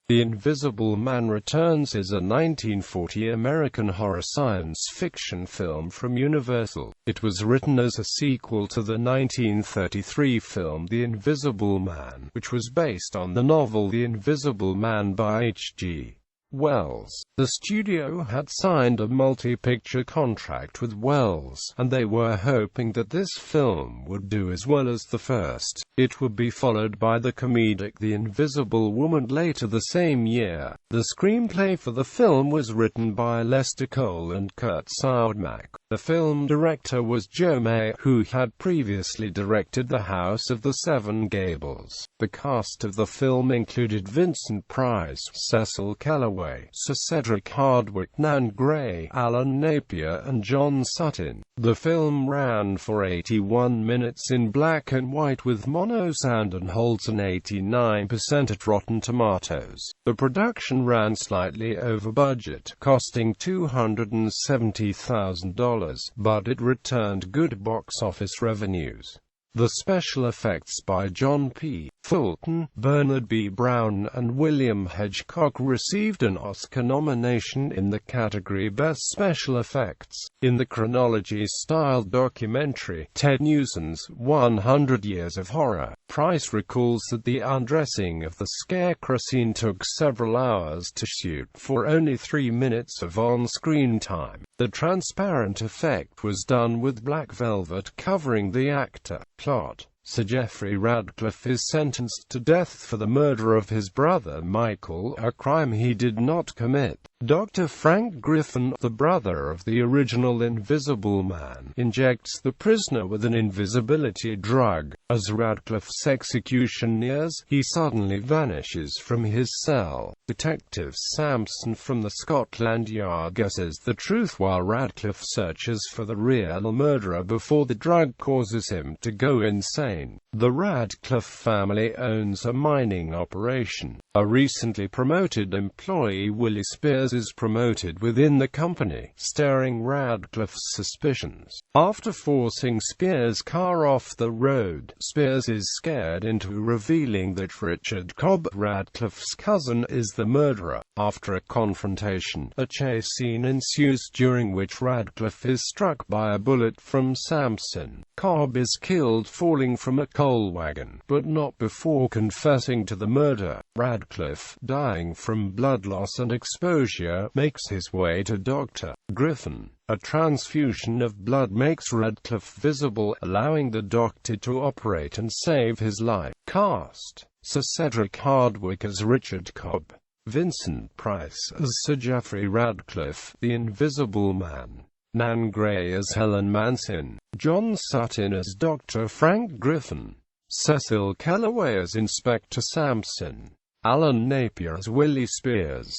The Invisible Man Returns is a 1940 American horror science fiction film from Universal. It was written as a sequel to the 1933 film The Invisible Man, which was based on the novel The Invisible Man by H.G.Wells. The studio had signed a multi-picture contract with Wells, and they were hoping that this film would do as well as the first. It would be followed by the comedic The Invisible Woman later the same year. The screenplay for the film was written by Lester Cole and Kurt Siodmak. The film director was Joe May, who had previously directed The House of the Seven Gables. The cast of the film included Vincent Price, Cecil Kellaway, Sir Cedric Hardwicke, Nan Gray, Alan Napier and John Sutton. The film ran for 81 minutes in black and white with mono sound and holds an 89% at Rotten Tomatoes. The production ran slightly over budget, costing $270,000, but it returned good box office revenues. The special effects by John P. Fulton, Bernard B. Brown and William Hedgecock received an Oscar nomination in the category Best Special Effects. In the chronology-styled documentary, Ted Nugent's 100 Years of Horror, Price recalls that the undressing of the scarecrow scene took several hours to shoot for only 3 minutes of on-screen time. The transparent effect was done with black velvet covering the actor. Plot: Sir Geoffrey Radcliffe is sentenced to death for the murder of his brother Michael, a crime he did not commit. Dr. Frank Griffin, the brother of the original Invisible Man, injects the prisoner with an invisibility drug. As Radcliffe's execution nears, he suddenly vanishes from his cell. Detective Sampson from the Scotland Yard guesses the truth while Radcliffe searches for the real murderer before the drug causes him to go insane. The Radcliffe family owns a mining operation. A recently promoted employee, Willie Spears, is promoted within the company, stirring Radcliffe's suspicions. After forcing Spears' car off the road, Spears is scared into revealing that Richard Cobb, Radcliffe's cousin, is the murderer. After a confrontation, a chase scene ensues during which Radcliffe is struck by a bullet from Sampson. Cobb is killed falling from a coal wagon, but not before confessing to the murder. Radcliffe, dying from blood loss and exposure, makes his way to Dr. Griffin. A transfusion of blood makes Radcliffe visible, allowing the doctor to operate and save his life. Cast: Sir Cedric Hardwicke as Richard Cobb, Vincent Price as Sir Geoffrey Radcliffe, the Invisible Man, Nan Gray as Helen Manson, John Sutton as Dr. Frank Griffin, Cecil Kellaway as Inspector Sampson, Alan Napier as Willie Spears,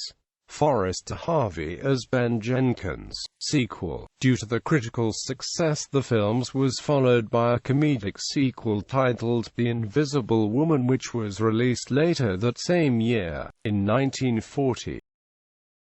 Forrester Harvey as Ben Jenkins. Sequel: Due to the critical success, the film was followed by a comedic sequel titled The Invisible Woman, which was released later that same year. In 1940,